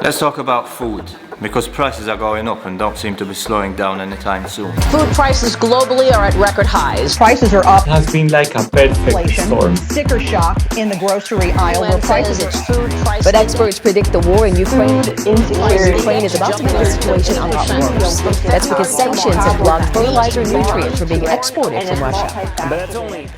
Let's talk about food, because prices are going up and don't seem to be slowing down anytime soon. Food prices globally are at record highs. Prices are up. It has been like a perfect storm. Sticker shock in the grocery aisle where prices are up. But experts predict the war in Ukraine is about to make the situation a lot worse. That's because sanctions have blocked fertilizer and nutrients from being exported from Russia. But that's only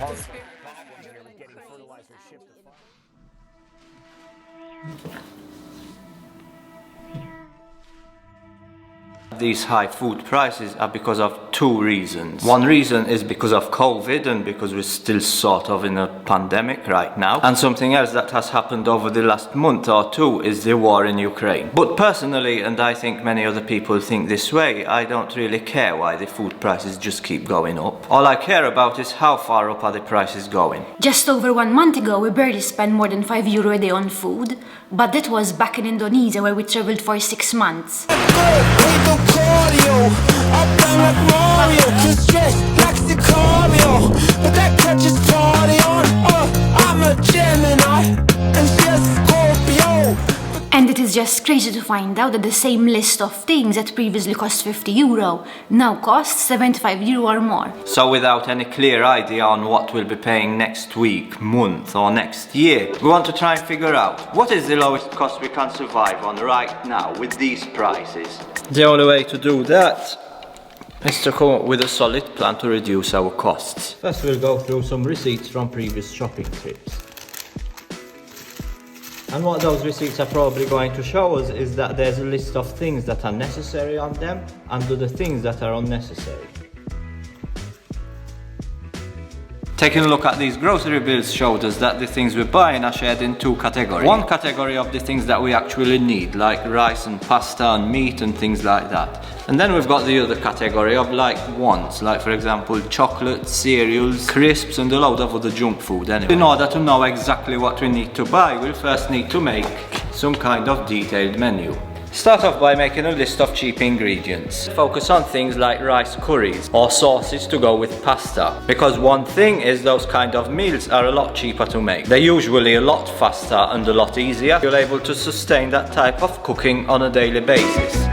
These high food prices are because of two reasons. One reason is because of COVID and because we're still sort of in a pandemic right now. And something else that has happened over the last month or two is the war in Ukraine. But personally, and I think many other people think this way, I don't really care why the food prices just keep going up. All I care about is how far up are the prices going. Just over 1 month ago, we barely spent more than €5 a day on food. But that was back in Indonesia, where we traveled for 6 months. And it is just crazy to find out that the same list of things that previously cost €50 now costs €75 or more. So without any clear idea on what we'll be paying next week, month or next year, we want to try and figure out what is the lowest cost we can survive on right now with these prices. The only way to do that is to come up with a solid plan to reduce our costs. First we'll go through some receipts from previous shopping trips. And what those receipts are probably going to show us is that there's a list of things that are necessary on them and the things that are unnecessary. Taking a look at these grocery bills showed us that the things we're buying are shared in two categories. One category of the things that we actually need, like rice and pasta and meat and things like that. And then we've got the other category of like wants, like for example chocolate, cereals, crisps and a load of other junk food anyway. In order to know exactly what we need to buy, we'll first need to make some kind of detailed menu. Start off by making a list of cheap ingredients. Focus on things like rice curries or sauces to go with pasta. Because one thing is those kind of meals are a lot cheaper to make. They're usually a lot faster and a lot easier. You're able to sustain that type of cooking on a daily basis.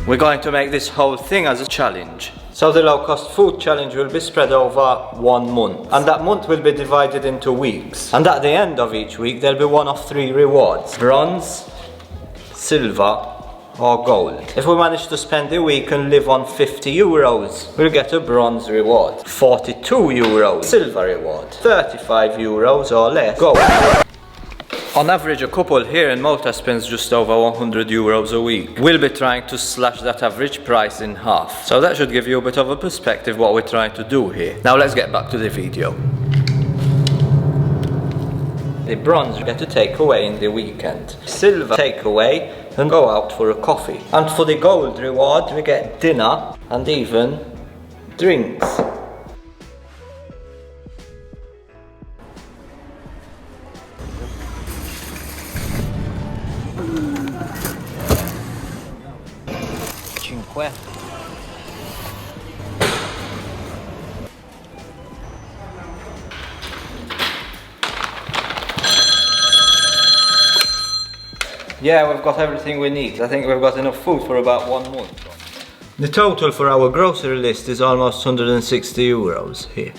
We're going to make this whole thing as a challenge. So the low cost food challenge will be spread over 1 month. And that month will be divided into weeks. And at the end of each week there'll be one of 3 rewards. Bronze, silver or gold. If we manage to spend the week and live on €50, we'll get a bronze reward. €42, silver reward. €35 or less, gold. On average, a couple here in Malta spends just over €100 a week. We'll be trying to slash that average price in half. So that should give you a bit of a perspective what we're trying to do here. Now let's get back to the video. The bronze we get to take away in the weekend. Silver take away and go out for a coffee. And for the gold reward we get dinner and even drinks. Yeah, we've got everything we need. I think we've got enough food for about 1 month. The total for our grocery list is almost €160 here.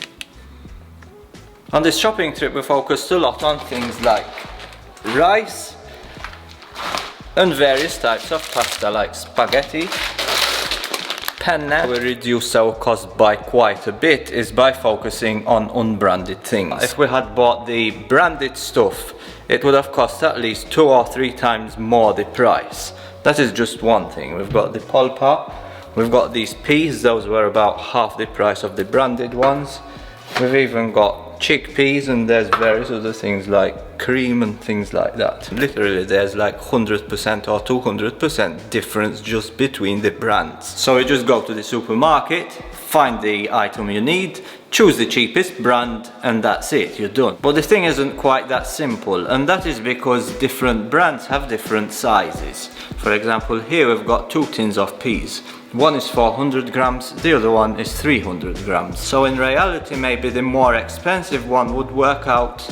On this shopping trip we focused a lot on things like rice and various types of pasta like spaghetti, penne. We reduced our cost by quite a bit is by focusing on unbranded things. If we had bought the branded stuff, it would have cost at least 2 or 3 times more the price. That is just one thing. We've got the pulpa, we've got these peas, those were about half the price of the branded ones. We've even got chickpeas, and there's various other things like cream and things like that. Literally there's like 100% or 200% difference just between the brands. So you just go to the supermarket, find the item you need, choose the cheapest brand, and that's it, you're done. But the thing isn't quite that simple, and that is because different brands have different sizes. For example, here we've got 2 tins of peas. One is 400 grams, the other one is 300 grams. So in reality, maybe the more expensive one would work out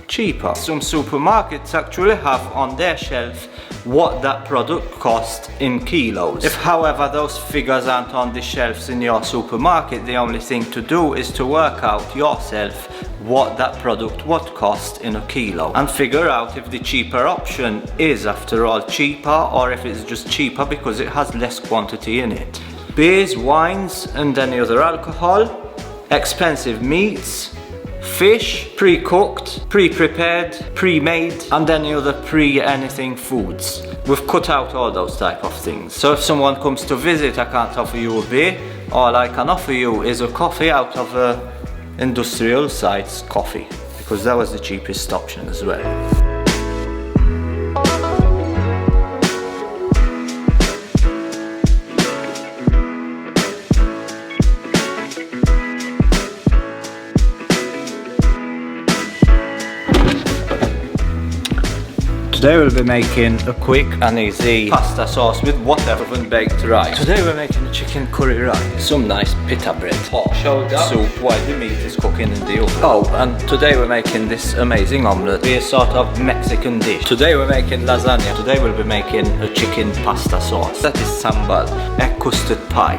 cheaper. Some supermarkets actually have on their shelf what that product costs in kilos. If however those figures aren't on the shelves in your supermarket, the only thing to do is to work out yourself what that product would cost in a kilo and figure out if the cheaper option is after all cheaper, or if it's just cheaper because it has less quantity in it. Beers, wines and any other alcohol, expensive meats, fish, pre-cooked, pre-prepared, pre-made and any other pre-anything foods. We've cut out all those type of things. So if someone comes to visit, I can't offer you a beer. All I can offer you is a coffee out of a industrial sites coffee, because that was the cheapest option as well. Today we'll be making a quick and easy pasta sauce with whatever and baked rice. Today we're making a chicken curry rice, some nice pita bread, hot shoulder soup while the meat is cooking in the oven. Oh, and today we're making this amazing omelette, a sort of Mexican dish. Today we're making lasagna. Today we'll be making a chicken pasta sauce. That is sambal, egg custard pie,